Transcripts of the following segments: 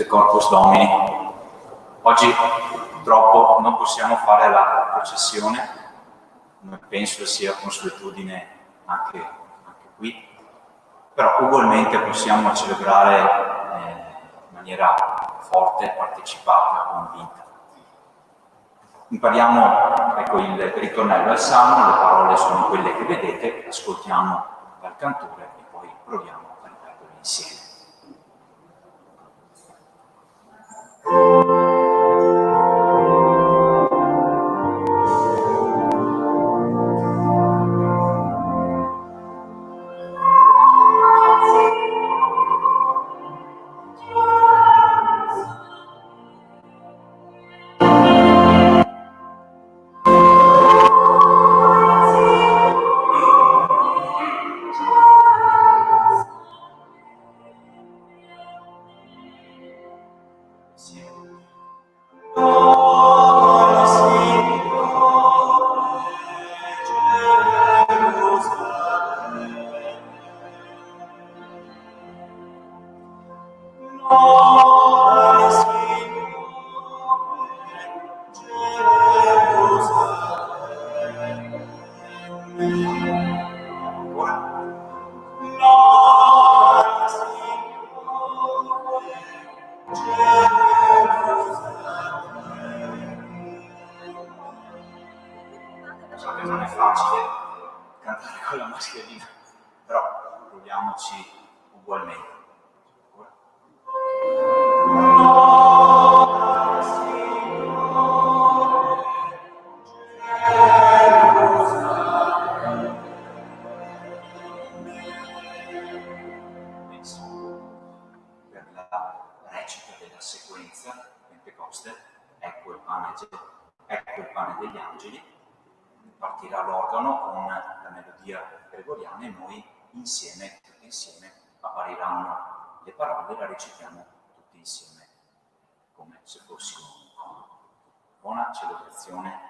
De Corpus Domini. Oggi purtroppo non possiamo fare la processione, come penso sia consuetudine anche qui, però ugualmente possiamo celebrare in maniera forte, partecipata, convinta. Impariamo il ritornello al Salmo, le parole sono quelle che vedete, ascoltiamo dal cantore e poi proviamo a ripeterle insieme. So che non è facile cantare con la mascherina, però proviamoci ugualmente. Per la recita della sequenza Pentecoste, ecco il pane degli angeli, partirà l'organo con la melodia gregoriana e noi insieme appariranno le parole e la recitiamo tutti insieme, come se fossimo un coro. Buona celebrazione.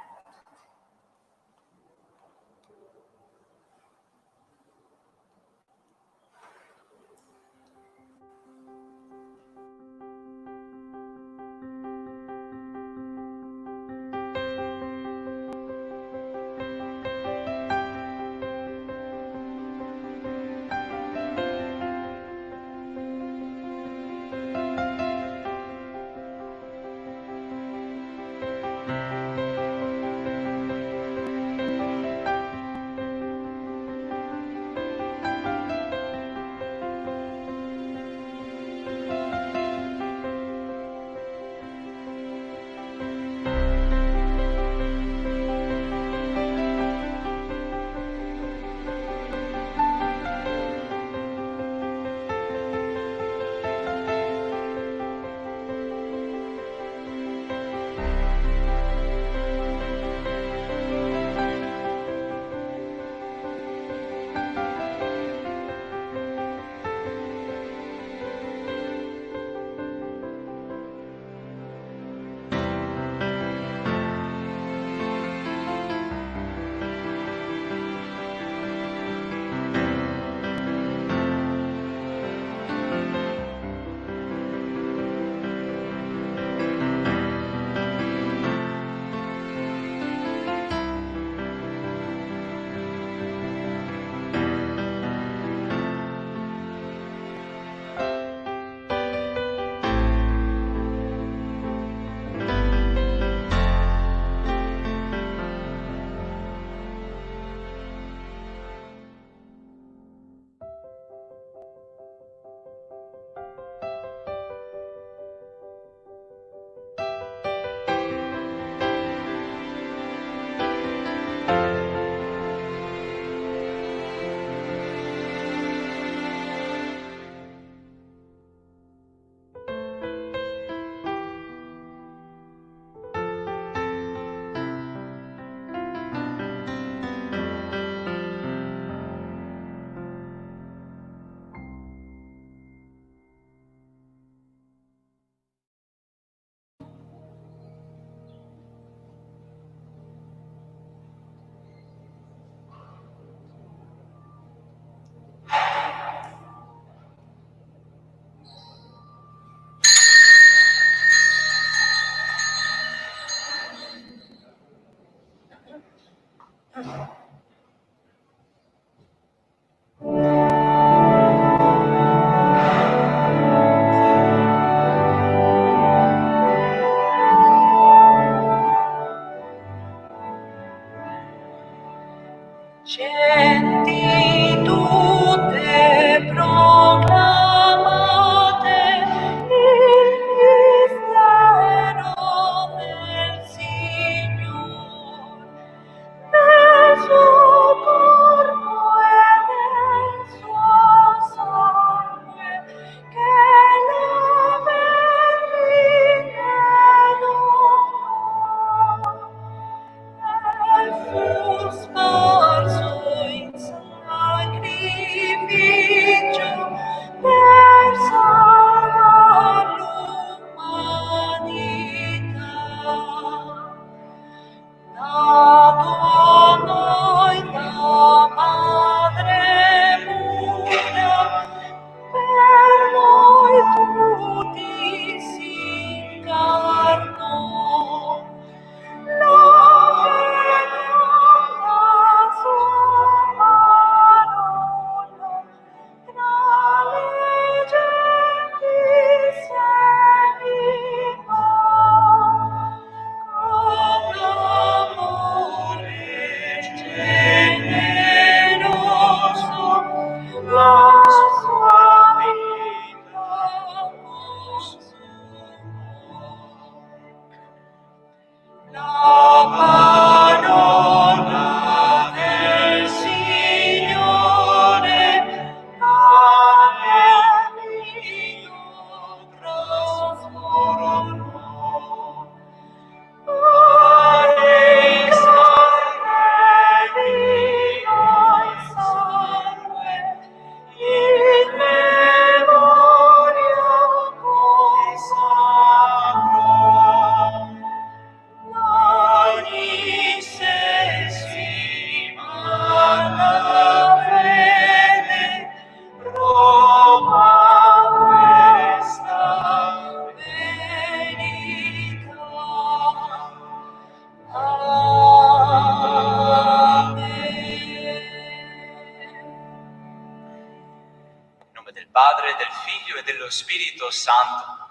Spirito Santo,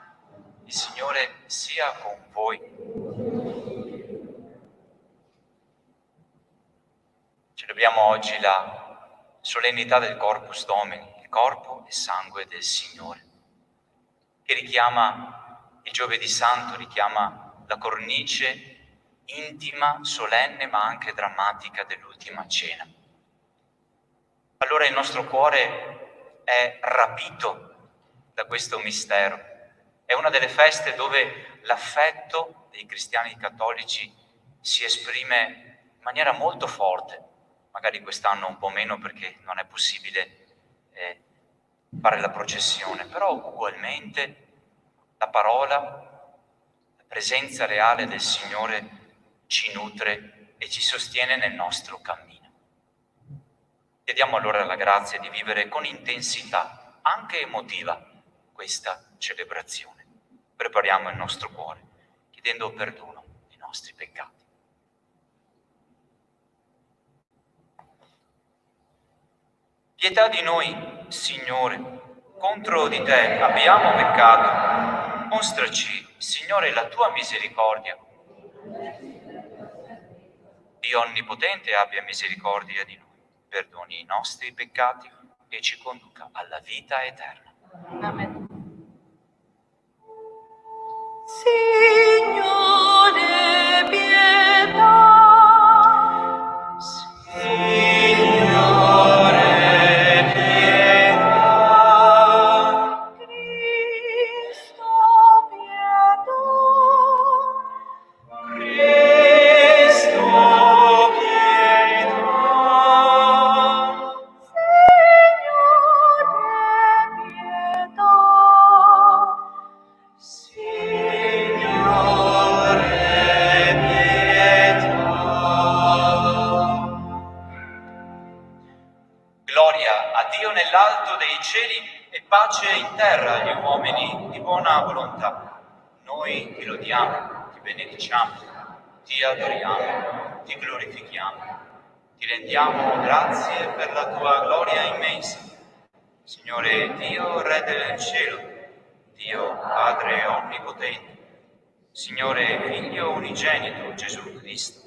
il Signore sia con voi. Celebriamo oggi la solennità del Corpus Domini, il corpo e sangue del Signore, che richiama il Giovedì Santo, richiama la cornice intima, solenne, ma anche drammatica dell'ultima cena. Allora il nostro cuore è rapito da questo mistero. È una delle feste dove l'affetto dei cristiani cattolici si esprime in maniera molto forte, magari quest'anno un po' meno perché non è possibile fare la processione, però ugualmente la parola, la presenza reale del Signore ci nutre e ci sostiene nel nostro cammino. Chiediamo allora la grazia di vivere con intensità, anche emotiva, questa celebrazione. Prepariamo il nostro cuore, chiedendo perdono dei nostri peccati. Pietà di noi, Signore, contro di te abbiamo peccato. Mostraci, Signore, la tua misericordia. Dio Onnipotente abbia misericordia di noi, perdoni i nostri peccati e ci conduca alla vita eterna. Amen. Signore, pietà. Signore, pietà. Cristo, pietà. Cristo, pietà. Nell'alto dei cieli e pace in terra agli uomini di buona volontà. Noi ti lodiamo, ti benediciamo, ti adoriamo, ti glorifichiamo. Ti rendiamo grazie per la tua gloria immensa. Signore Dio, Re del cielo, Dio Padre onnipotente, Signore Figlio unigenito Gesù Cristo,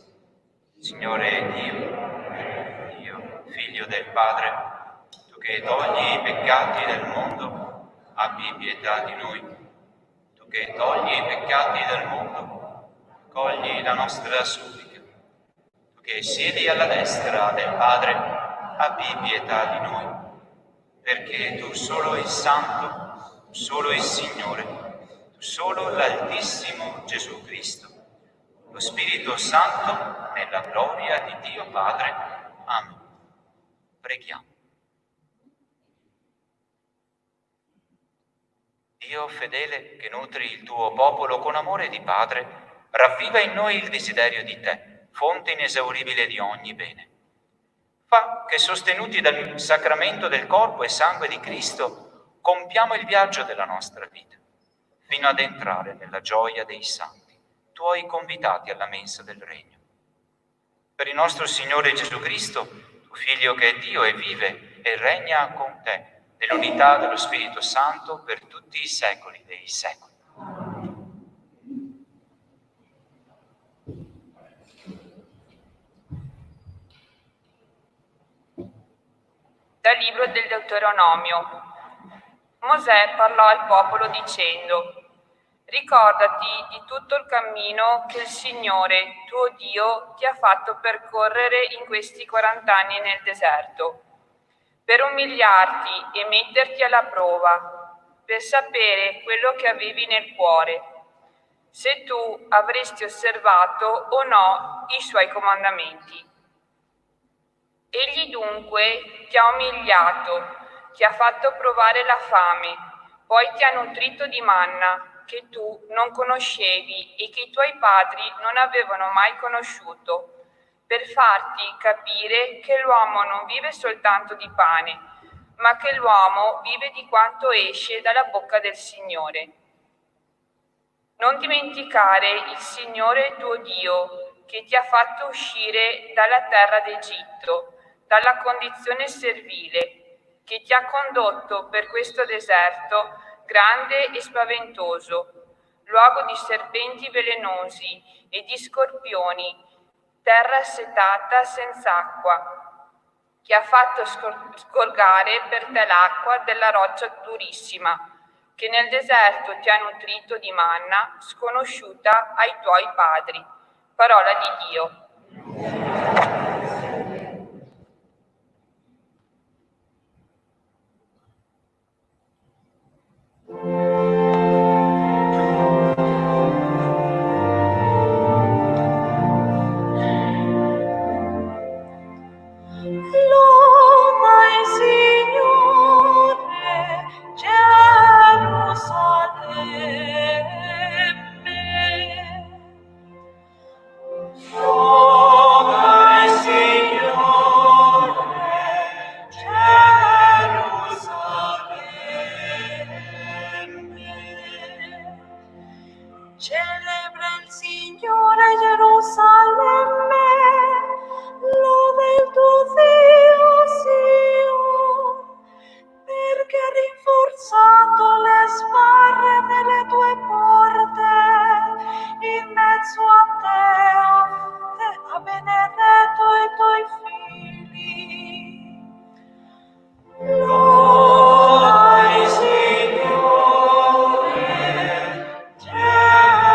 Signore Dio, Figlio del Padre, tu che togli i peccati del mondo, abbi pietà di noi. Tu che togli i peccati del mondo, cogli la nostra supplica. Tu che siedi alla destra del Padre, abbi pietà di noi, perché tu solo il Santo, tu solo il Signore, tu solo l'Altissimo Gesù Cristo, lo Spirito Santo, nella gloria di Dio Padre. Amen. Preghiamo. Dio fedele che nutri il tuo popolo con amore di Padre, ravviva in noi il desiderio di te, fonte inesauribile di ogni bene. Fa che sostenuti dal sacramento del corpo e sangue di Cristo, compiamo il viaggio della nostra vita, fino ad entrare nella gioia dei santi, tuoi convitati alla mensa del Regno. Per il nostro Signore Gesù Cristo, tuo Figlio che è Dio e vive e regna con te, nell'unità dello Spirito Santo per tutti i secoli dei secoli. Dal libro del Deuteronomio. Mosè parlò al popolo dicendo: ricordati di tutto il cammino che il Signore, tuo Dio, ti ha fatto percorrere in questi 40 anni nel deserto, per umiliarti e metterti alla prova, per sapere quello che avevi nel cuore, se tu avresti osservato o no i suoi comandamenti. Egli dunque ti ha umiliato, ti ha fatto provare la fame, poi ti ha nutrito di manna che tu non conoscevi e che i tuoi padri non avevano mai conosciuto, per farti capire che l'uomo non vive soltanto di pane, ma che l'uomo vive di quanto esce dalla bocca del Signore. Non dimenticare il Signore tuo Dio, che ti ha fatto uscire dalla terra d'Egitto, dalla condizione servile, che ti ha condotto per questo deserto grande e spaventoso, luogo di serpenti velenosi e di scorpioni, terra assetata senza acqua, che ha fatto scorgare per te l'acqua della roccia durissima, che nel deserto ti ha nutrito di manna sconosciuta ai tuoi padri. Parola di Dio. Celebra il Signore Gerusalemme, lode il tuo Dio Sion, perché ha rinforzato le sbarre delle tue porte, in mezzo a te ha benedetto i tuoi figli. Loda il Signore, Gerusalemme.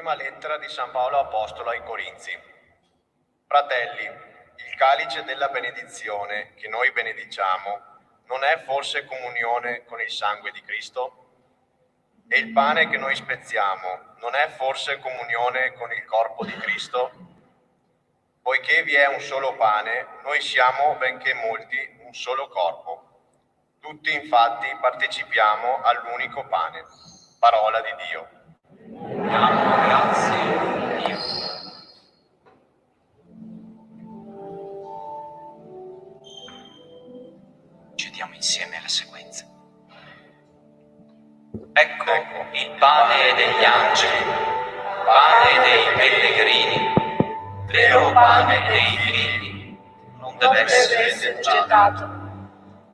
prima lettera di San Paolo Apostolo ai Corinzi. Fratelli, il calice della benedizione che noi benediciamo non è forse comunione con il sangue di Cristo? E il pane che noi spezziamo non è forse comunione con il corpo di Cristo? Poiché vi è un solo pane, noi siamo, benché molti, un solo corpo. Tutti infatti partecipiamo all'unico pane. Parola di Dio. Diamo grazie a Dio. Citiamo insieme la sequenza. Ecco il pane degli angeli, pane dei pellegrini, vero pane dei figli, non deve essere gettato,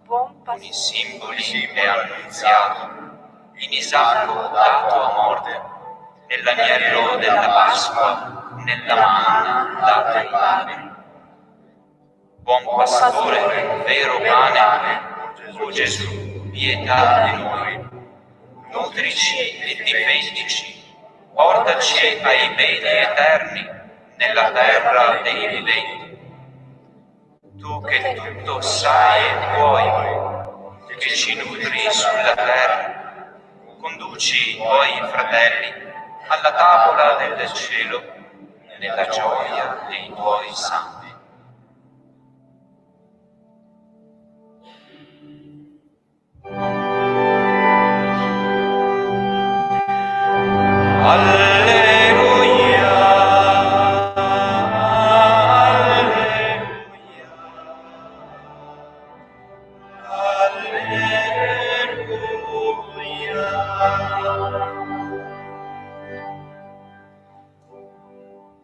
Buon con i pastore. simboli è annunziato, in Isacco dato a morte, nell'agnello della Pasqua, nella manna data ai padri. Buon pastore, vero pane, o Gesù, pietà di noi, nutrici e difendici, portaci ai beni eterni, nella terra dei viventi. Tu che tutto sai e puoi, che ci nutri sulla terra, conduci i tuoi fratelli alla tavola del cielo, nella gioia dei tuoi santi. Alleluia,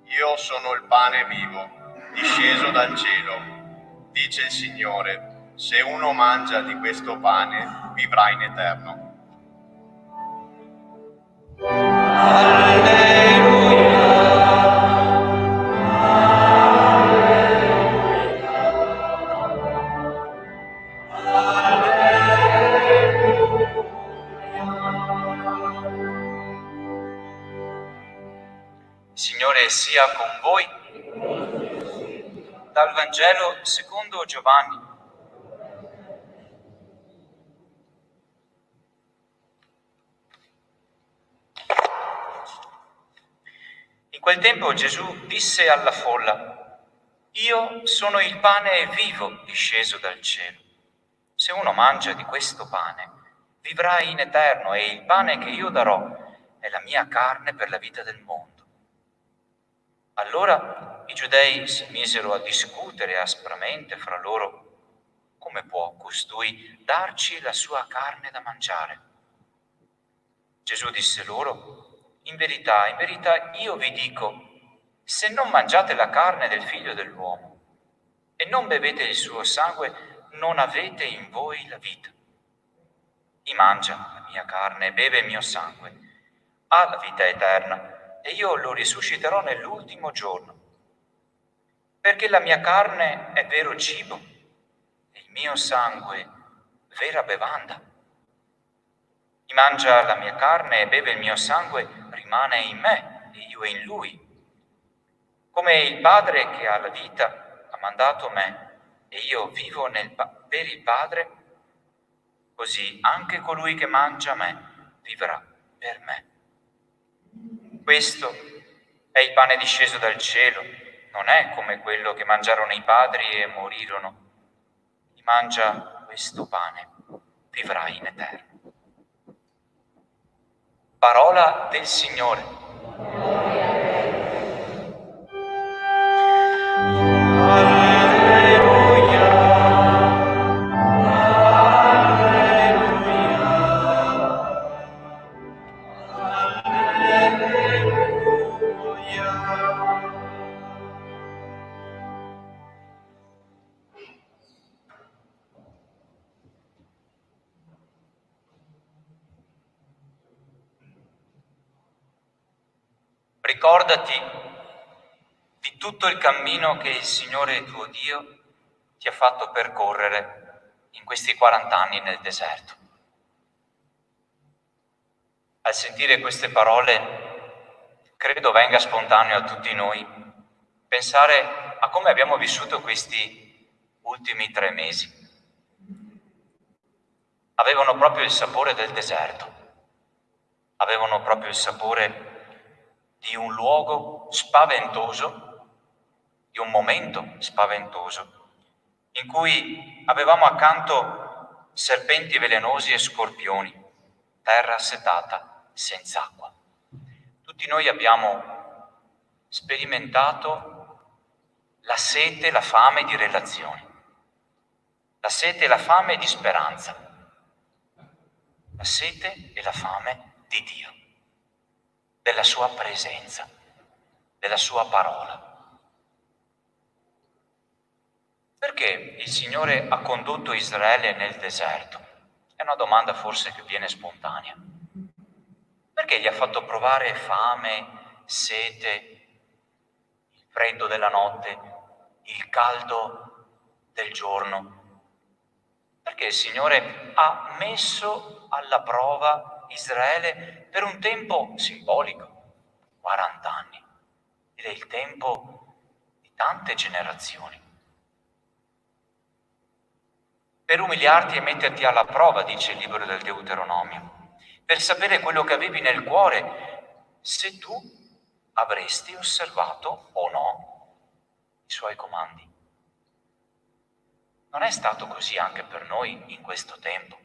Io sono il pane vivo, disceso dal cielo. Dice il Signore, se uno mangia di questo pane, vivrà in eterno. Il Signore sia con voi. Dal Vangelo secondo Giovanni. In quel tempo Gesù disse alla folla: Io sono il pane vivo disceso dal cielo. Se uno mangia di questo pane, vivrà in eterno, e il pane che io darò è la mia carne per la vita del mondo. Allora i giudei si misero a discutere aspramente fra loro: come può costui darci la sua carne da mangiare? Gesù disse loro: in verità, io vi dico, se non mangiate la carne del Figlio dell'uomo e non bevete il suo sangue, non avete in voi la vita. Chi mangia la mia carne e beve il mio sangue ha la vita eterna, e io lo risusciterò nell'ultimo giorno. Perché la mia carne è vero cibo e il mio sangue vera bevanda. Chi mangia la mia carne e beve il mio sangue rimane in me e io in lui. Come il Padre che ha la vita ha mandato me e io vivo per il Padre, così anche colui che mangia me vivrà per me. Questo è il pane disceso dal cielo, non è come quello che mangiarono i padri e morirono. Chi mangia questo pane vivrà in eterno. Parola del Signore. Ricordati di tutto il cammino che il Signore tuo Dio ti ha fatto percorrere in questi 40 anni nel deserto. Al sentire queste parole credo venga spontaneo a tutti noi pensare a come abbiamo vissuto questi ultimi 3 mesi. Avevano proprio il sapore del deserto, avevano proprio il sapore di un luogo spaventoso, di un momento spaventoso, in cui avevamo accanto serpenti velenosi e scorpioni, terra assetata senza acqua. Tutti noi abbiamo sperimentato la sete e la fame di relazioni, la sete e la fame di speranza, la sete e la fame di Dio, della sua presenza, della sua parola. Perché il Signore ha condotto Israele nel deserto? È una domanda forse che viene spontanea. Perché gli ha fatto provare fame, sete, il freddo della notte, il caldo del giorno? Perché il Signore ha messo alla prova Israele per un tempo simbolico, 40 anni, direi il tempo di tante generazioni. Per umiliarti e metterti alla prova, dice il libro del Deuteronomio, per sapere quello che avevi nel cuore, se tu avresti osservato o no i suoi comandi. Non è stato così anche per noi in questo tempo.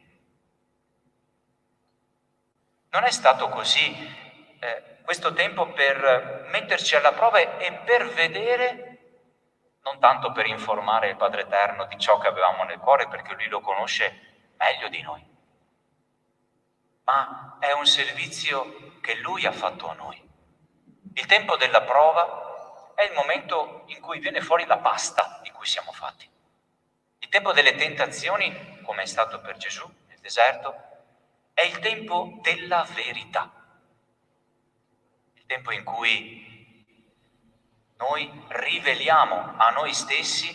Non è stato così questo tempo per metterci alla prova e per vedere, non tanto per informare il Padre Eterno di ciò che avevamo nel cuore, perché Lui lo conosce meglio di noi, ma è un servizio che Lui ha fatto a noi. Il tempo della prova è il momento in cui viene fuori la pasta di cui siamo fatti. Il tempo delle tentazioni, come è stato per Gesù nel deserto, è il tempo della verità. Il tempo in cui noi riveliamo a noi stessi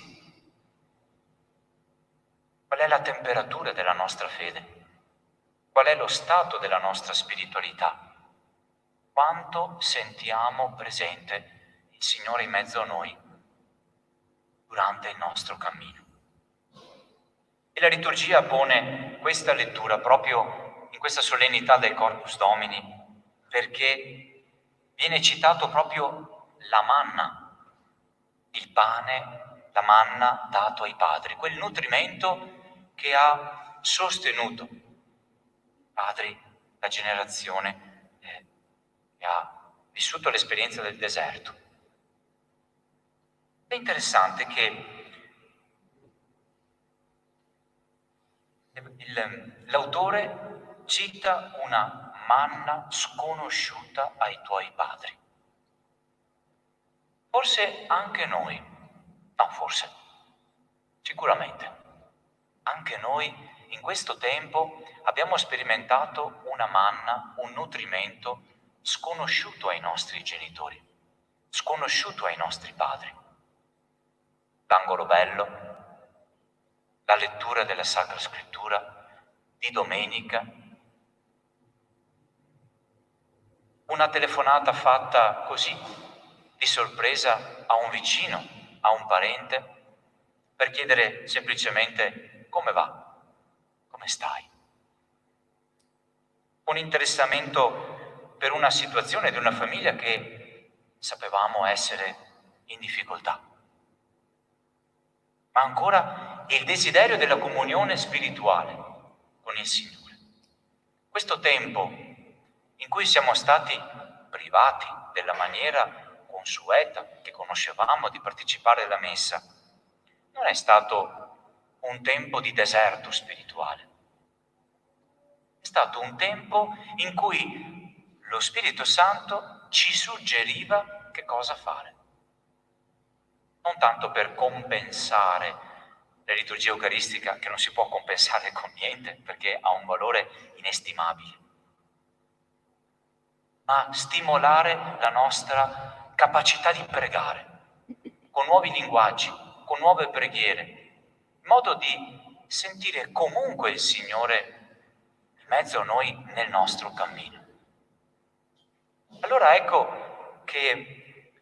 qual è la temperatura della nostra fede, qual è lo stato della nostra spiritualità, quanto sentiamo presente il Signore in mezzo a noi durante il nostro cammino. E la liturgia pone questa lettura proprio in questa solennità del Corpus Domini, perché viene citato proprio la manna, il pane, la manna dato ai padri, quel nutrimento che ha sostenuto i padri, la generazione che ha vissuto l'esperienza del deserto. È interessante che l'autore cita una manna sconosciuta ai tuoi padri. Forse anche noi, no forse, sicuramente, anche noi in questo tempo abbiamo sperimentato una manna, un nutrimento sconosciuto ai nostri genitori, sconosciuto ai nostri padri. L'angolo bello, la lettura della Sacra Scrittura di domenica, una telefonata fatta così, di sorpresa, a un vicino, a un parente, per chiedere semplicemente come va, come stai. Un interessamento per una situazione di una famiglia che sapevamo essere in difficoltà. Ma ancora il desiderio della comunione spirituale con il Signore. Questo tempo in cui siamo stati privati della maniera consueta che conoscevamo di partecipare alla messa, non è stato un tempo di deserto spirituale. È stato un tempo in cui lo Spirito Santo ci suggeriva che cosa fare. Non tanto per compensare la liturgia eucaristica, che non si può compensare con niente, perché ha un valore inestimabile, ma stimolare la nostra capacità di pregare, con nuovi linguaggi, con nuove preghiere, in modo di sentire comunque il Signore in mezzo a noi nel nostro cammino. Allora ecco che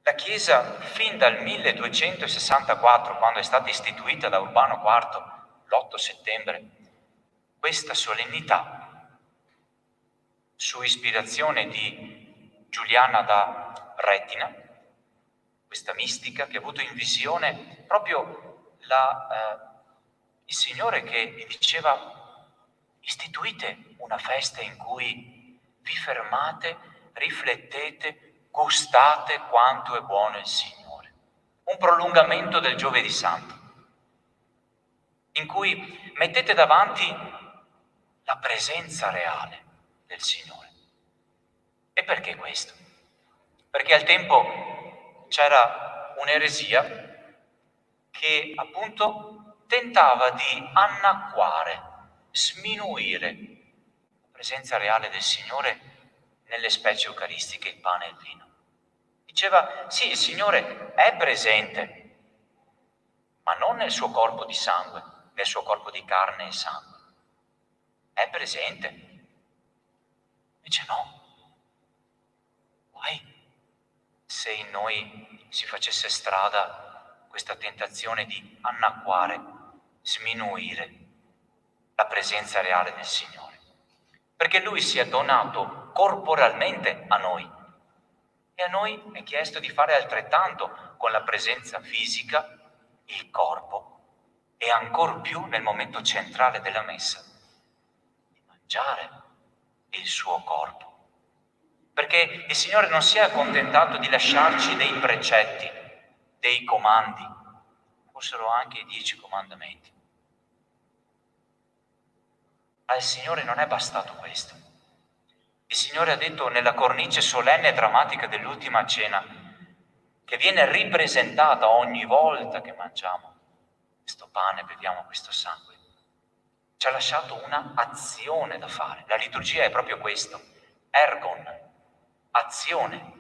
la Chiesa, fin dal 1264, quando è stata istituita da Urbano IV, l'8 settembre, questa solennità, su ispirazione di Giuliana da Retina, questa mistica che ha avuto in visione proprio il Signore che gli diceva: istituite una festa in cui vi fermate, riflettete, gustate quanto è buono il Signore. Un prolungamento del Giovedì Santo, in cui mettete davanti la presenza reale del Signore. E perché questo? Perché al tempo c'era un'eresia che appunto tentava di annacquare, sminuire la presenza reale del Signore nelle specie eucaristiche, il pane e il vino. Diceva: sì, il Signore è presente, ma non nel suo corpo di sangue, nel suo corpo di carne e sangue. È presente. Invece no. Guai se in noi si facesse strada questa tentazione di annacquare, sminuire la presenza reale del Signore. Perché Lui si è donato corporalmente a noi e a noi è chiesto di fare altrettanto con la presenza fisica, il corpo, e ancor più nel momento centrale della messa, di mangiare il suo corpo. Perché il Signore non si è accontentato di lasciarci dei precetti, dei comandi, fossero anche i 10 comandamenti. Al Signore non è bastato questo. Il Signore ha detto nella cornice solenne e drammatica dell'ultima cena, che viene ripresentata ogni volta che mangiamo questo pane, beviamo questo sangue, ci ha lasciato una azione da fare. La liturgia è proprio questo, ergon, azione,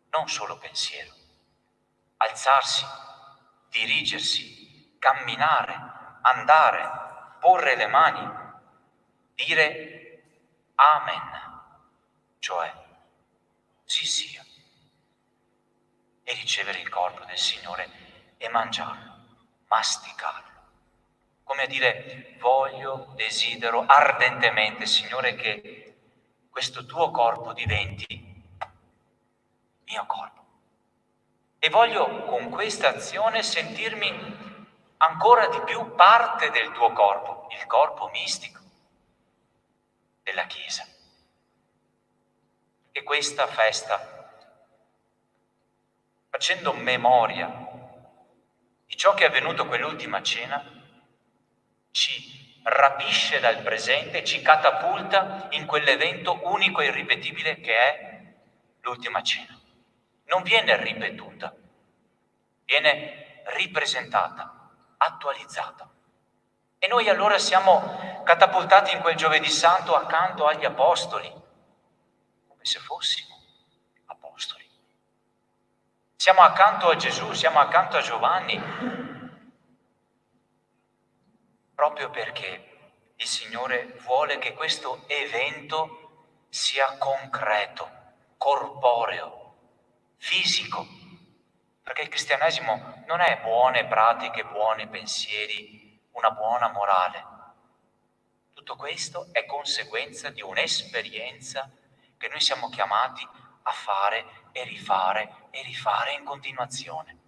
non solo pensiero. Alzarsi, dirigersi, camminare, andare, porre le mani, dire amen, cioè sì sia, e ricevere il corpo del Signore e mangiarlo, masticarlo. Come a dire: voglio, desidero ardentemente, Signore, che questo tuo corpo diventi mio corpo. E voglio con questa azione sentirmi ancora di più parte del tuo corpo, il corpo mistico della Chiesa. E questa festa, facendo memoria di ciò che è avvenuto quell'ultima cena, ci rapisce dal presente, ci catapulta in quell'evento unico e irripetibile che è l'ultima cena. Non viene ripetuta, viene ripresentata, attualizzata. E noi allora siamo catapultati in quel Giovedì Santo accanto agli Apostoli, come se fossimo apostoli. Siamo accanto a Gesù, siamo accanto a Giovanni, proprio perché il Signore vuole che questo evento sia concreto, corporeo, fisico, perché il cristianesimo non è buone pratiche, buoni pensieri, una buona morale. Tutto questo è conseguenza di un'esperienza che noi siamo chiamati a fare e rifare in continuazione.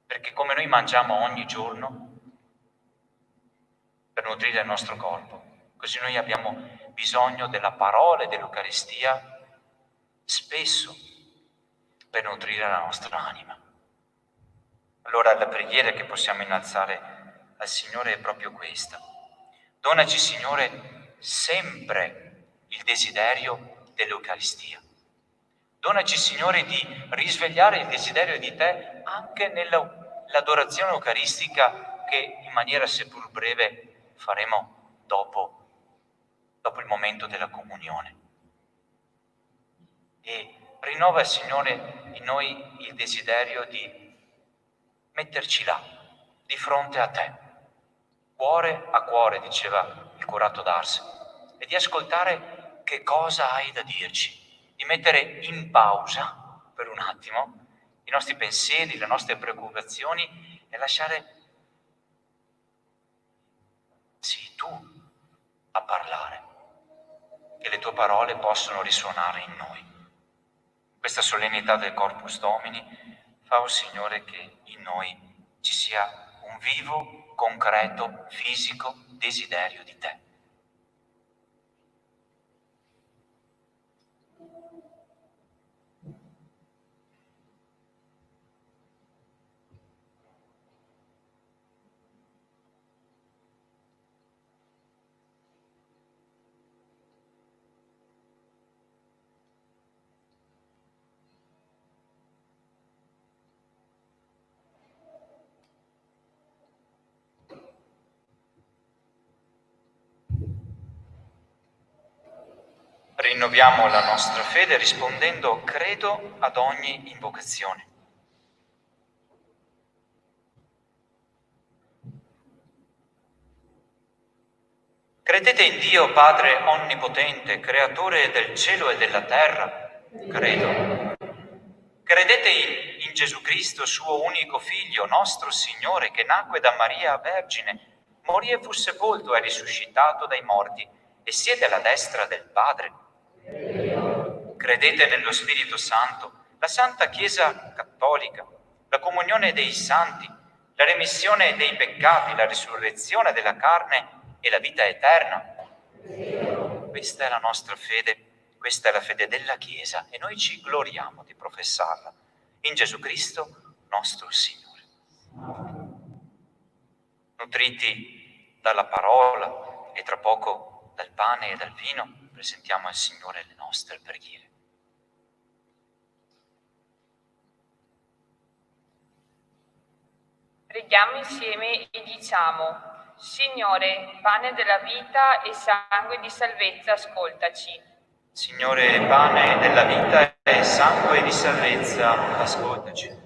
Perché come noi mangiamo ogni giorno per nutrire il nostro corpo, così noi abbiamo bisogno della parola e dell'Eucaristia spesso per nutrire la nostra anima. Allora la preghiera che possiamo innalzare al Signore è proprio questa. Donaci, Signore, sempre il desiderio dell'Eucaristia. Donaci, Signore, di risvegliare il desiderio di Te anche nell'adorazione eucaristica che in maniera seppur breve faremo dopo il momento della comunione. E rinnova, Signore, in noi il desiderio di metterci là, di fronte a Te, cuore a cuore, diceva il curato d'Ars, e di ascoltare che cosa hai da dirci, di mettere in pausa per un attimo i nostri pensieri, le nostre preoccupazioni e lasciare, sì, tu a parlare, che le tue parole possono risuonare in noi. Questa solennità del Corpus Domini fa, oh Signore, che in noi ci sia un vivo, concreto, fisico desiderio di te. Rinnoviamo la nostra fede rispondendo credo ad ogni invocazione. Credete in Dio Padre Onnipotente, Creatore del cielo e della terra? Credo. Credete in Gesù Cristo, suo unico Figlio, nostro Signore, che nacque da Maria Vergine, morì e fu sepolto, è risuscitato dai morti e siede alla destra del Padre. Credete nello Spirito Santo, la Santa Chiesa Cattolica, la comunione dei santi, la remissione dei peccati, la risurrezione della carne e la vita eterna. Questa è la nostra fede, questa è la fede della Chiesa e noi ci gloriamo di professarla in Gesù Cristo nostro Signore. Nutriti dalla parola e tra poco dal pane e dal vino, presentiamo al Signore le nostre preghiere. Preghiamo insieme e diciamo: Signore, pane della vita e sangue di salvezza, ascoltaci. Signore, pane della vita e sangue di salvezza, ascoltaci.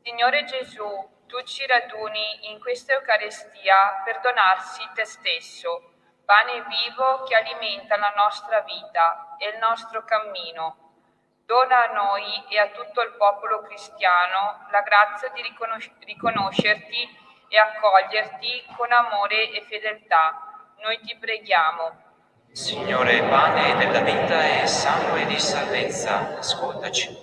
Signore Gesù, tu ci raduni in questa Eucaristia per donarsi te stesso, pane vivo che alimenta la nostra vita e il nostro cammino. Dona a noi e a tutto il popolo cristiano la grazia di riconoscerti e accoglierti con amore e fedeltà. Noi ti preghiamo. Signore, pane della vita e sangue di salvezza, ascoltaci.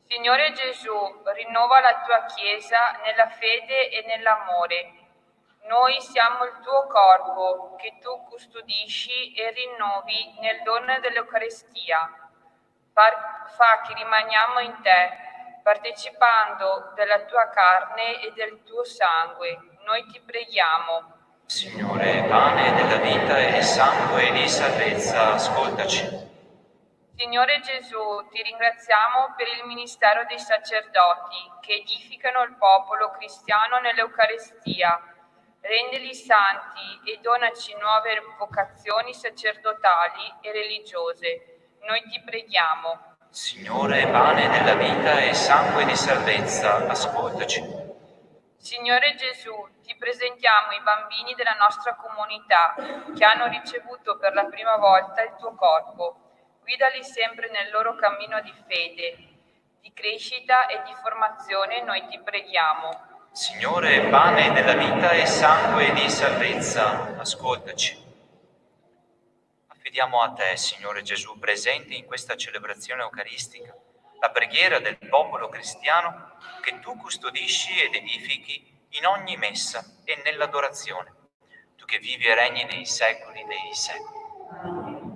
Signore Gesù, rinnova la tua Chiesa nella fede e nell'amore. Noi siamo il tuo corpo che tu custodisci e rinnovi nel dono dell'Eucaristia. Fa che rimaniamo in te, partecipando della tua carne e del tuo sangue. Noi ti preghiamo. Signore, pane della vita e sangue di salvezza, ascoltaci. Signore Gesù, ti ringraziamo per il ministero dei sacerdoti che edificano il popolo cristiano nell'Eucaristia. Rendili santi e donaci nuove vocazioni sacerdotali e religiose. Noi ti preghiamo. Signore, pane della vita e sangue di salvezza, ascoltaci. Signore Gesù, ti presentiamo i bambini della nostra comunità che hanno ricevuto per la prima volta il tuo corpo. Guidali sempre nel loro cammino di fede, di crescita e di formazione, noi ti preghiamo. Signore, pane della vita e sangue di salvezza, ascoltaci. Affidiamo a te, Signore Gesù, presente in questa celebrazione eucaristica, la preghiera del popolo cristiano che tu custodisci ed edifichi in ogni messa e nell'adorazione, tu che vivi e regni nei secoli dei secoli.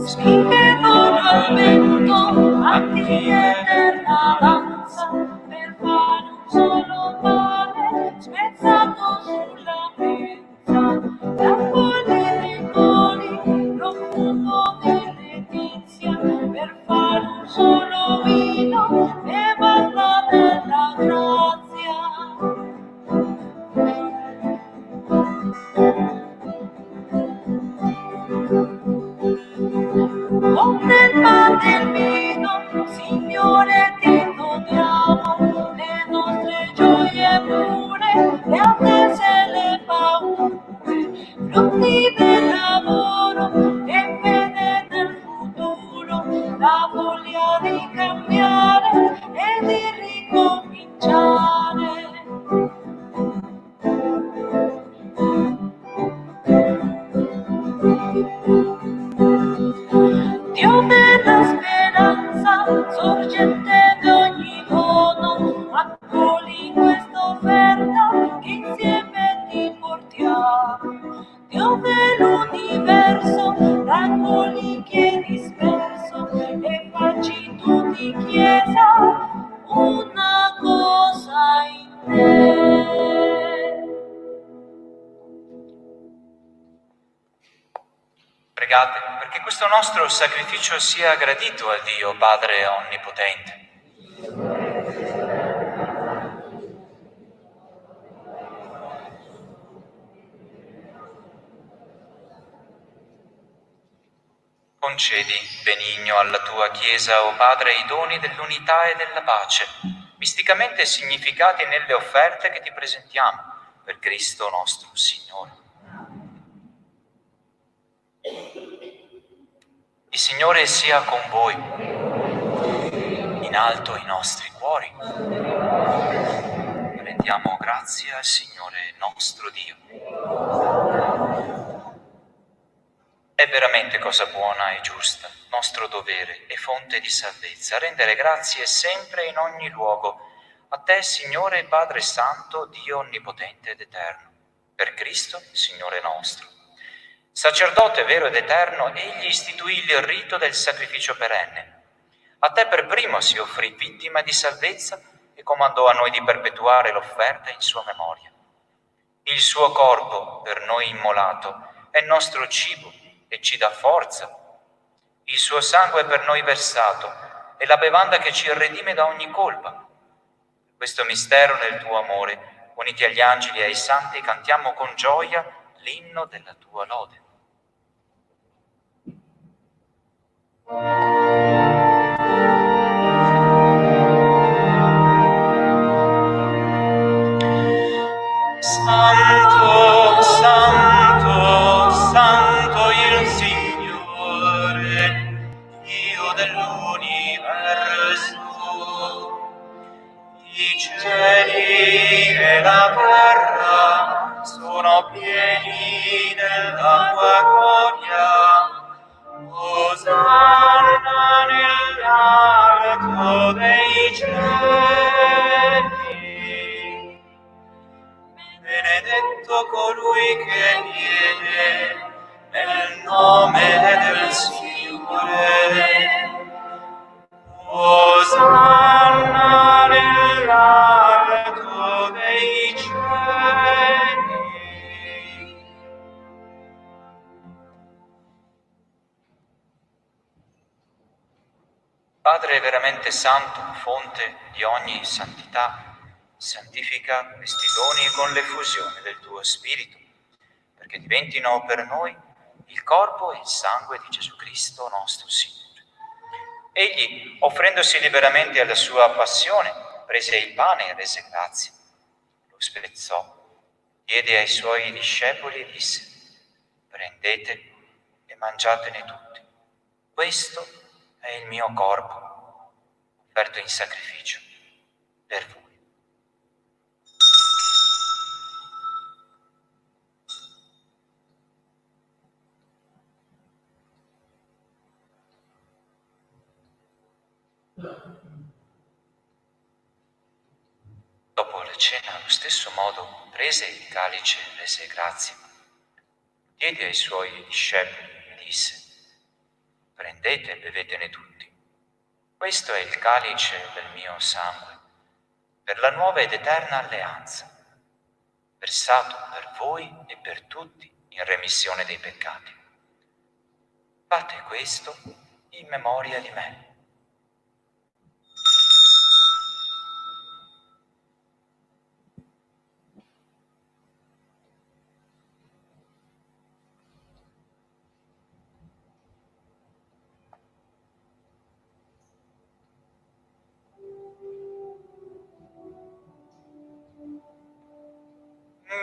Spingono al vento atti eterna danza per fare un solo pane spezzato sulla mezza. Raccoglie dei cori profumo di letizia per fare un solo vino e la voglia di cambiare e di ricominciare. Dio della speranza, sorgente d'ogni dono, accogli questa offerta che insieme ti portiamo. Dio dell'universo, raccogli chi è disperso e facci tutti Chiesa una cosa in te. Pregate perché questo nostro sacrificio sia gradito al Dio Padre Onnipotente. Concedi, benigno, alla tua Chiesa, o Padre, i doni dell'unità e della pace, misticamente significati nelle offerte che ti presentiamo, per Cristo nostro Signore. Il Signore sia con voi. In alto i nostri cuori. Rendiamo grazie al Signore nostro Dio. È veramente cosa buona e giusta, nostro dovere e fonte di salvezza, rendere grazie sempre in ogni luogo a te, Signore Padre Santo, Dio Onnipotente ed Eterno, per Cristo, Signore nostro. Sacerdote vero ed eterno, egli istituì il rito del sacrificio perenne. A te per primo si offrì vittima di salvezza e comandò a noi di perpetuare l'offerta in sua memoria. Il suo corpo, per noi immolato, è nostro cibo e ci dà forza. Il suo sangue per noi versato è la bevanda che ci redime da ogni colpa. Questo mistero nel tuo amore, uniti agli angeli e ai santi, cantiamo con gioia l'inno della tua lode. Santo, santo, santo il Signore, Dio dell'universo. I cieli e la terra sono pieni della tua gloria. Osanna nell'alto dei cieli. Benedetto colui che viene nel nome del Signore. Osanna nell'alto dei cieli. Padre veramente santo, fonte di ogni santità, santifica questi doni con l'effusione del tuo Spirito, perché diventino per noi il corpo e il sangue di Gesù Cristo nostro Signore. Egli, offrendosi liberamente alla sua passione, prese il pane e rese grazie, lo spezzò, diede ai suoi discepoli e disse: prendete e mangiatene tutti. Questo è il mio corpo, offerto in sacrificio per voi. Dopo la cena, allo stesso modo, prese il calice e rese grazie. Diede ai suoi discepoli e disse: prendete e bevetene tutti. Questo è il calice del mio sangue, per la nuova ed eterna alleanza, versato per voi e per tutti in remissione dei peccati. Fate questo in memoria di me.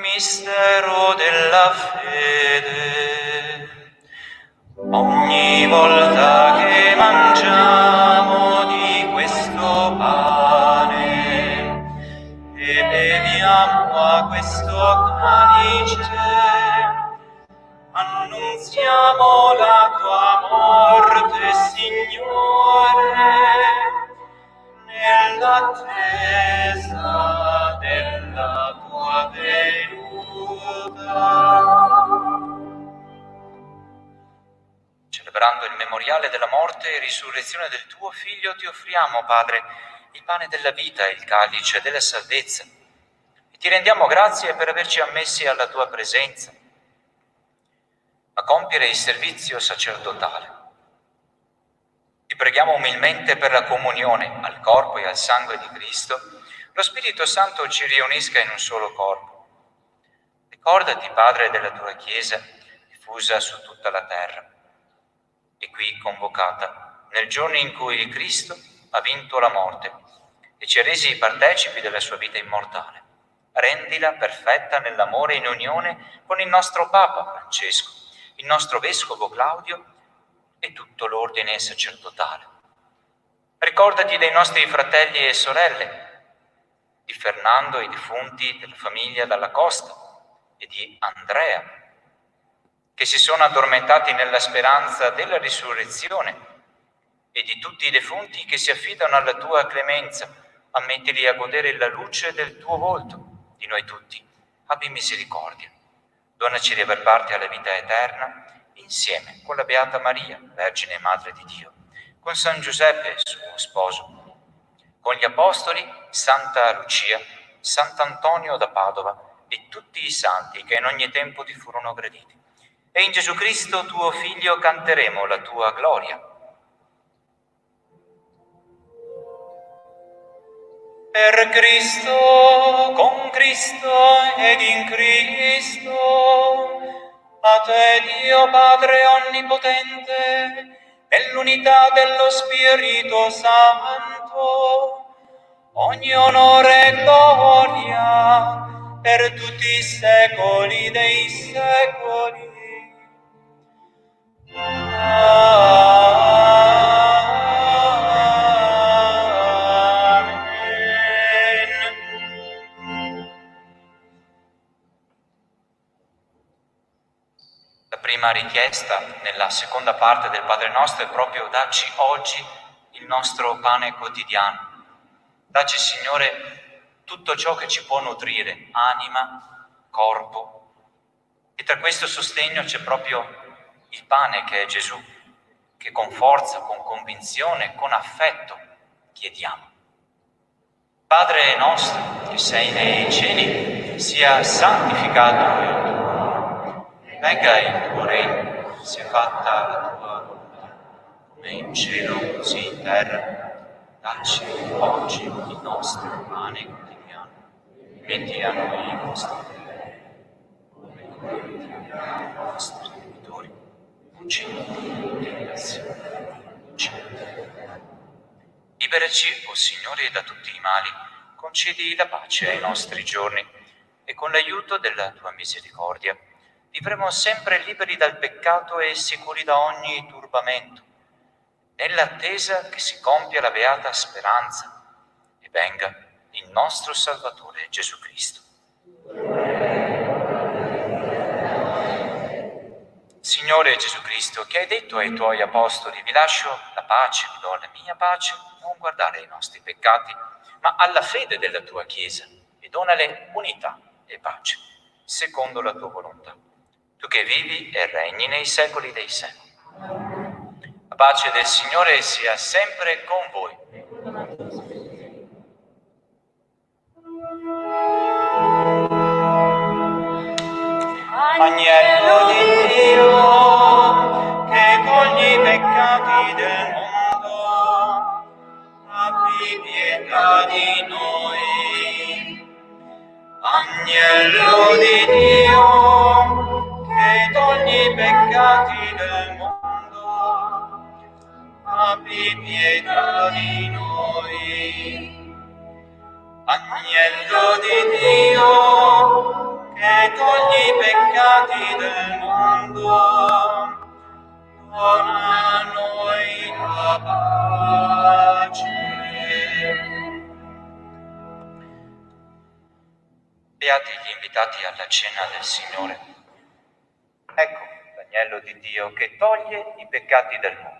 Mistero della fede. Ogni volta che mangiamo annunziamo la tua morte, Signore, nell'attesa della tua venuta. Celebrando il memoriale della morte e risurrezione del tuo Figlio, ti offriamo, Padre, il pane della vita e il calice della salvezza. E ti rendiamo grazie per averci ammessi alla tua presenza, a compiere il servizio sacerdotale. Ti preghiamo umilmente per la comunione al corpo e al sangue di Cristo. Lo Spirito Santo ci riunisca in un solo corpo. Ricordati, Padre, della tua Chiesa, diffusa su tutta la terra, e qui convocata nel giorno in cui Cristo ha vinto la morte e ci ha resi partecipi della sua vita immortale. Rendila perfetta nell'amore e in unione con il nostro Papa Francesco, il nostro Vescovo Claudio e tutto l'ordine sacerdotale. Ricordati dei nostri fratelli e sorelle, di Fernando, i defunti della famiglia Dalla Costa, e di Andrea, che si sono addormentati nella speranza della risurrezione, e di tutti i defunti che si affidano alla tua clemenza. Ammettili a godere la luce del tuo volto. Di noi tutti abbi misericordia. Donaci di aver parte alla vita eterna, insieme con la Beata Maria, Vergine e Madre di Dio, con San Giuseppe, suo sposo, con gli Apostoli, Santa Lucia, Sant'Antonio da Padova e tutti i santi che in ogni tempo ti furono graditi. E in Gesù Cristo, tuo Figlio, canteremo la tua gloria. Per Cristo, con Cristo ed in Cristo, a te Dio Padre Onnipotente, nell'unità dello Spirito Santo, ogni onore e gloria per tutti i secoli dei secoli. La prima richiesta nella seconda parte del Padre Nostro è proprio: dacci oggi il nostro pane quotidiano. Dacci, Signore, tutto ciò che ci può nutrire, anima, corpo. E tra questo sostegno c'è proprio il pane che è Gesù, che con forza, con convinzione, con affetto chiediamo. Padre nostro che sei nei cieli, sia santificato il tuo nome. Venga il tuo regno, sia fatta la tua volontà, come in cielo così in terra. Dacci oggi il nostro pane quotidiano. Metti a noi i nostri debiti, come noi perdoniamo i nostri debitori. Non ci indurre in tentazione, liberaci, o Signore, da tutti i mali, concedi la pace ai nostri giorni e con l'aiuto della tua misericordia vivremo sempre liberi dal peccato e sicuri da ogni turbamento, nell'attesa che si compia la beata speranza e venga il nostro Salvatore Gesù Cristo. Signore Gesù Cristo, che hai detto ai tuoi apostoli: vi lascio la pace, vi do la mia pace, non guardare ai nostri peccati, ma alla fede della tua Chiesa, e donale unità e pace, secondo la tua volontà. Tu che vivi e regni nei secoli dei secoli. La pace del Signore sia sempre con voi. Agnello di Dio, che togli i peccati del mondo, abbi pietà di noi. Agnello di Dio, che togli i peccati del mondo, abbi pietà di noi. Agnello di Dio, che togli i peccati del mondo, dona a noi la pace. Beati gli invitati alla cena del Signore. Ecco la Agnello di Dio che toglie i peccati del mondo.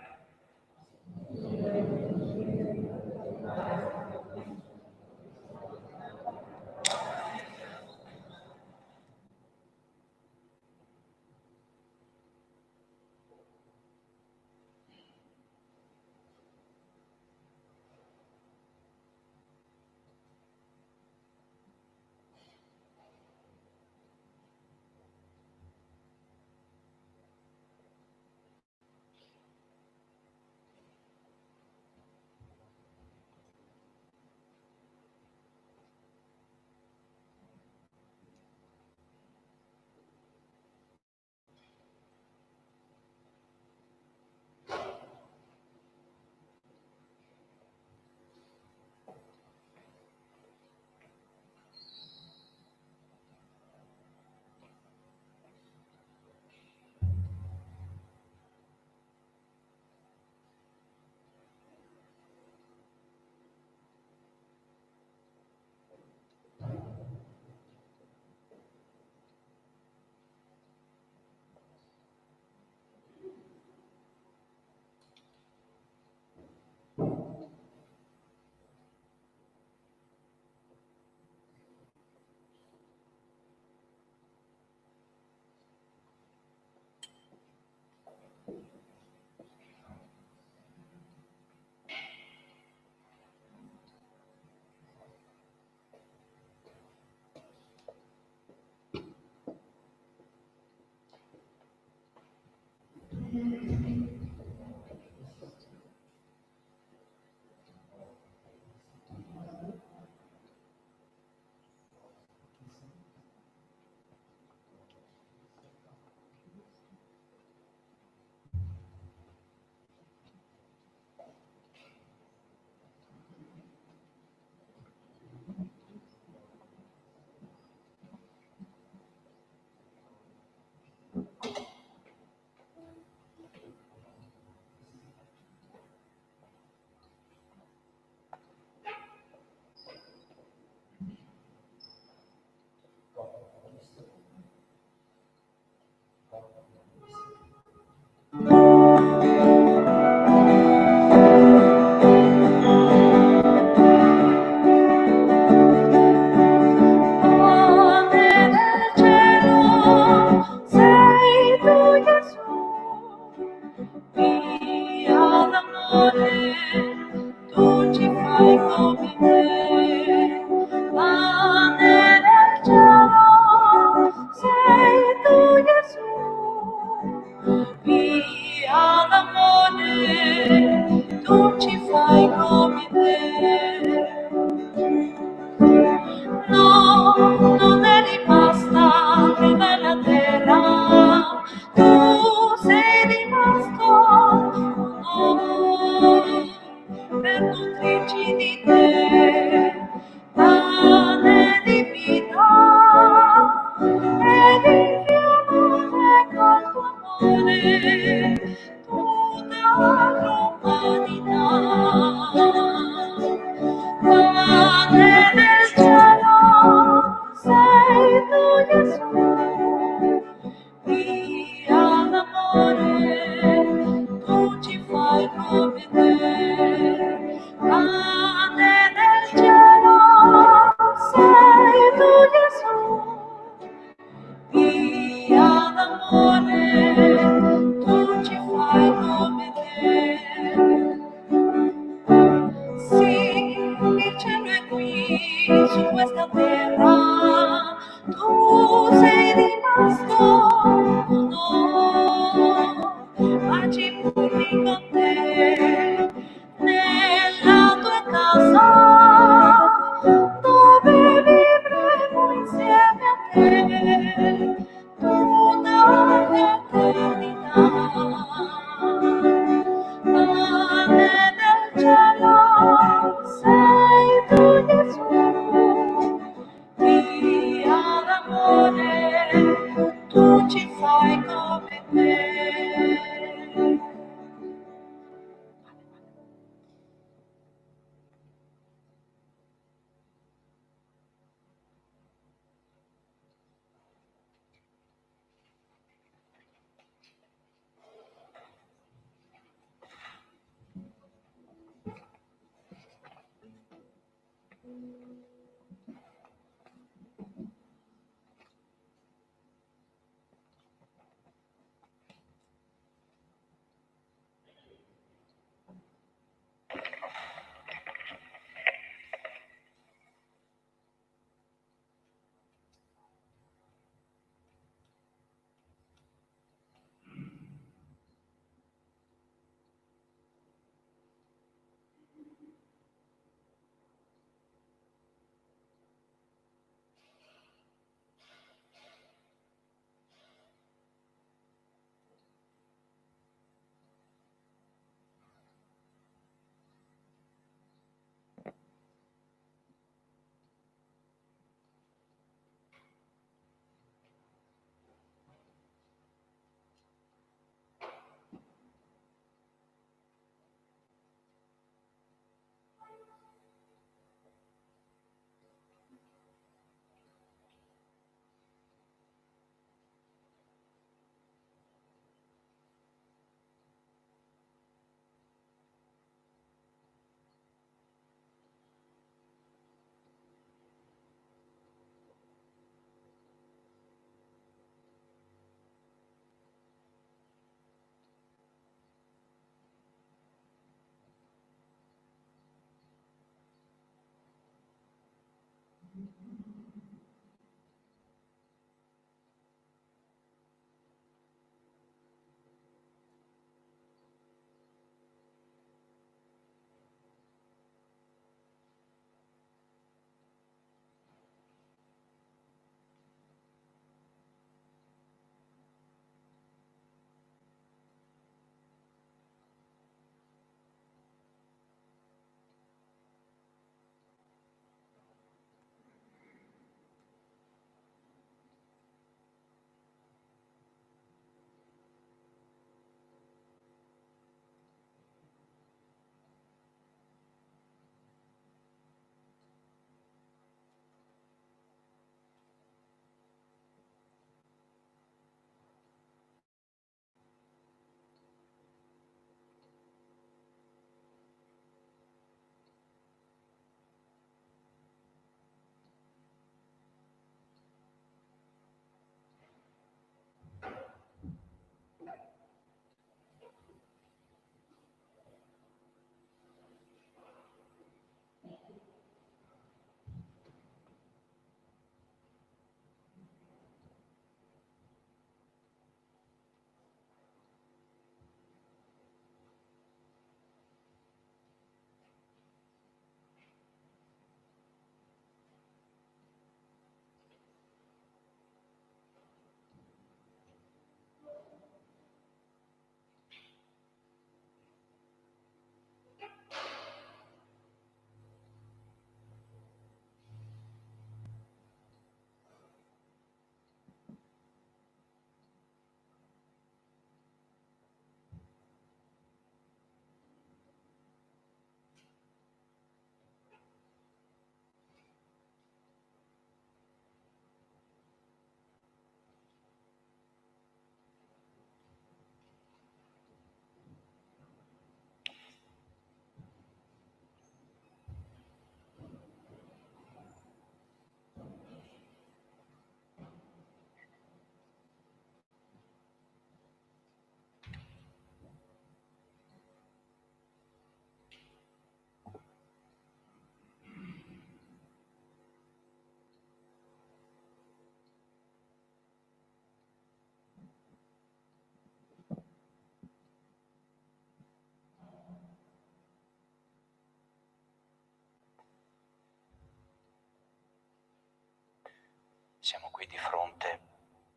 di fronte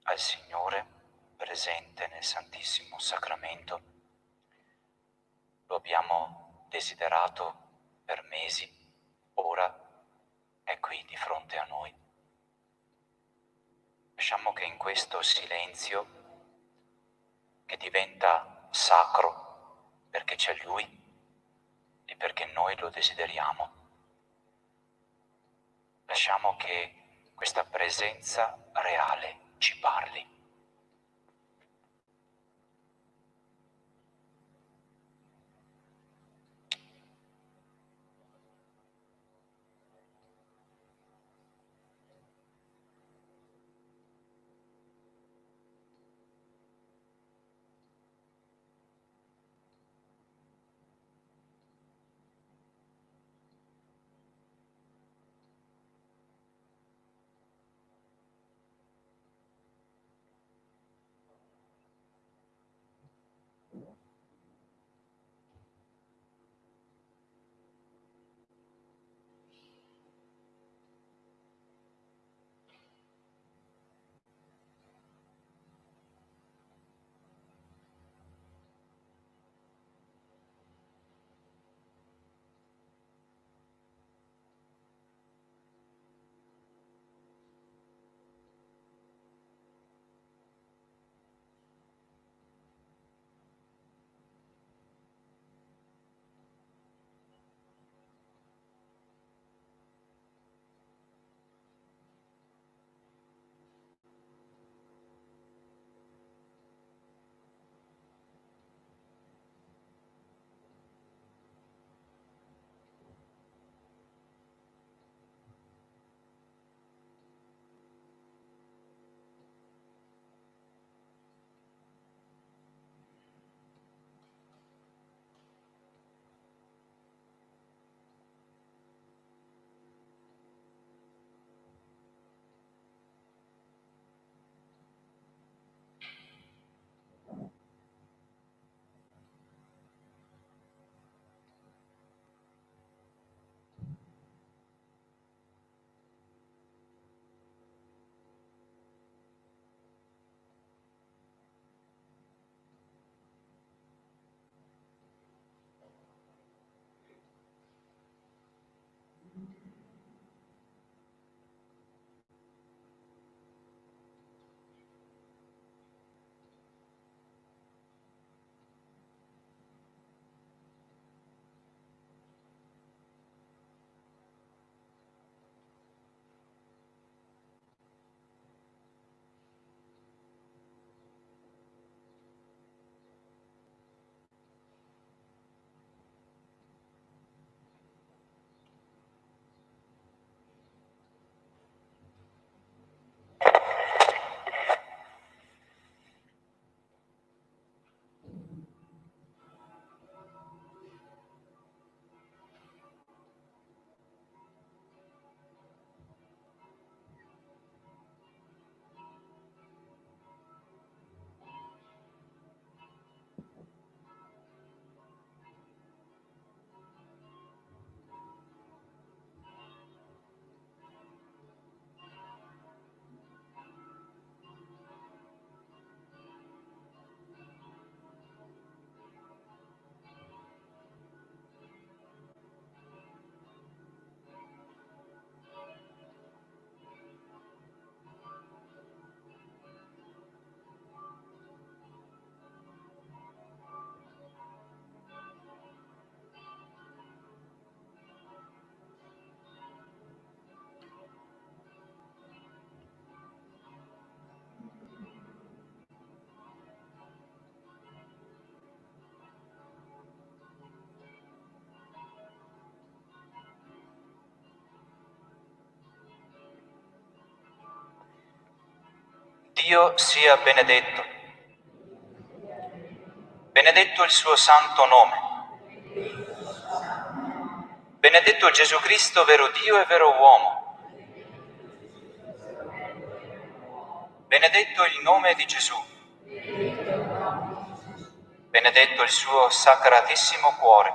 al Signore presente nel Santissimo Sacramento. Lo abbiamo desiderato per mesi, ora è qui di fronte a noi. Lasciamo che in questo silenzio, che diventa sacro perché c'è Lui e perché noi lo desideriamo, lasciamo che questa presenza reale ci parli. Dio sia benedetto. Benedetto il suo santo nome. Benedetto Gesù Cristo, vero Dio e vero uomo. Benedetto il nome di Gesù. Benedetto il suo sacratissimo cuore.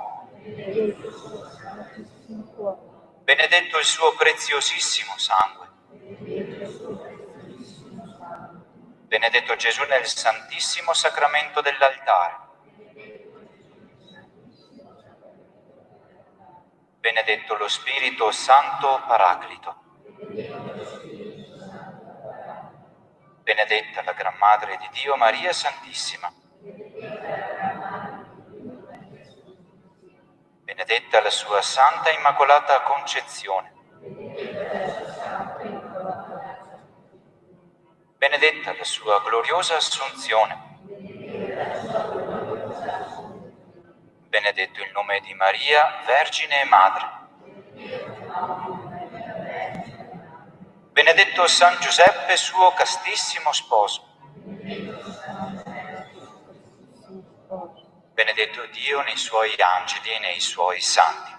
Benedetto il suo preziosissimo sangue. Benedetto Gesù nel Santissimo Sacramento dell'altare. Benedetto lo Spirito Santo Paraclito. Benedetta la Gran Madre di Dio Maria Santissima. Benedetta la sua Santa Immacolata Concezione. Benedetta la sua gloriosa Assunzione. Benedetto il nome di Maria, Vergine e Madre. Benedetto San Giuseppe, suo castissimo sposo. Benedetto Dio nei suoi angeli e nei suoi santi.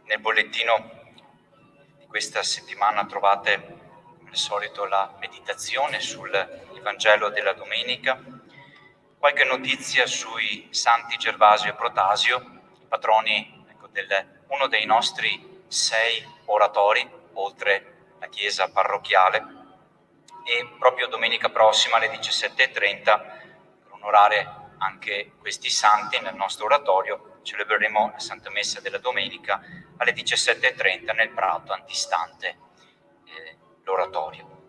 Nel bollettino di questa settimana trovate, come al solito, la meditazione sul Vangelo della domenica, qualche notizia sui santi Gervasio e Protasio, patroni uno dei nostri 6 oratori, oltre la chiesa parrocchiale, e proprio domenica prossima alle 17:30, per onorare anche questi santi nel nostro oratorio, celebreremo la Santa Messa della domenica alle 17:30 nel prato antistante l'oratorio.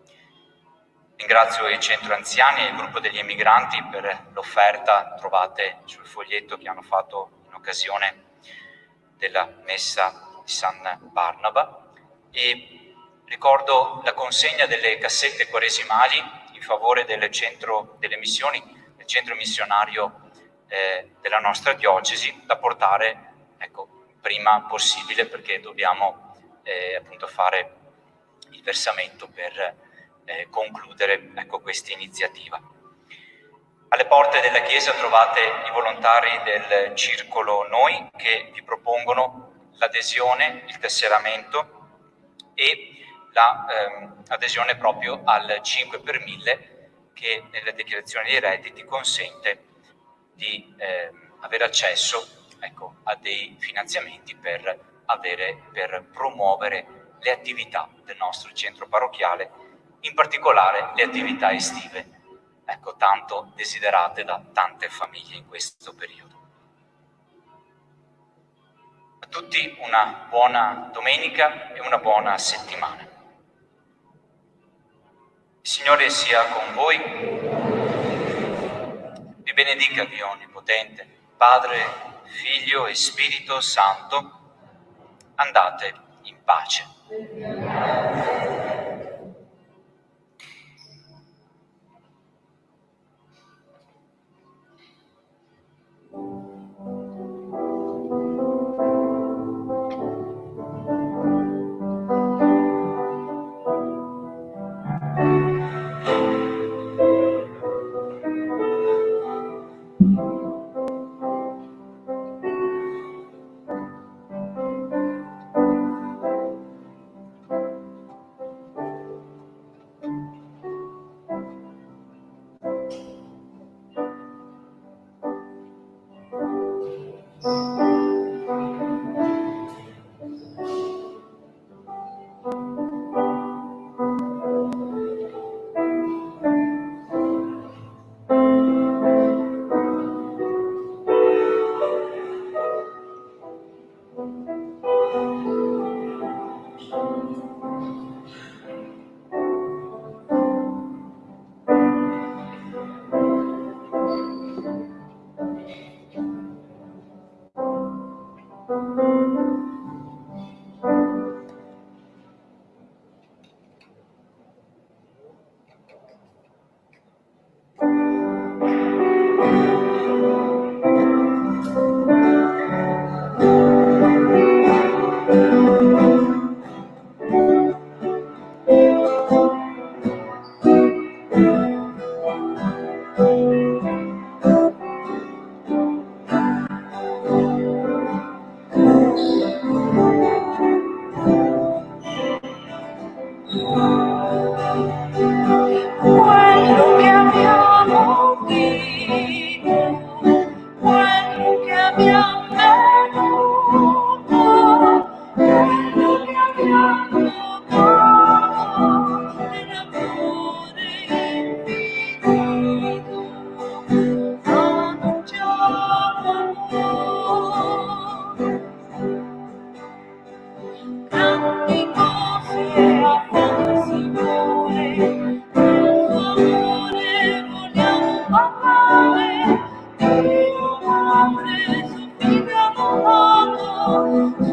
Ringrazio il Centro Anziani e il gruppo degli emigranti per l'offerta trovate sul foglietto che hanno fatto in occasione della Messa di San Barnaba, e ricordo la consegna delle cassette quaresimali in favore del centro delle missioni, del centro missionario della nostra diocesi, da portare prima possibile, perché dobbiamo appunto fare il versamento per concludere questa iniziativa. Alle porte della chiesa trovate i volontari del Circolo Noi che vi propongono l'adesione, il tesseramento e l'adesione proprio al 5 per 1000 che nella dichiarazione dei redditi consente di avere accesso a dei finanziamenti per promuovere le attività del nostro centro parrocchiale, in particolare le attività estive, tanto desiderate da tante famiglie in questo periodo. A tutti una buona domenica e una buona settimana. Il Signore sia con voi. Vi benedica Dio Onnipotente, Padre, Figlio e Spirito Santo. Andate in pace. preso figlio amoroso,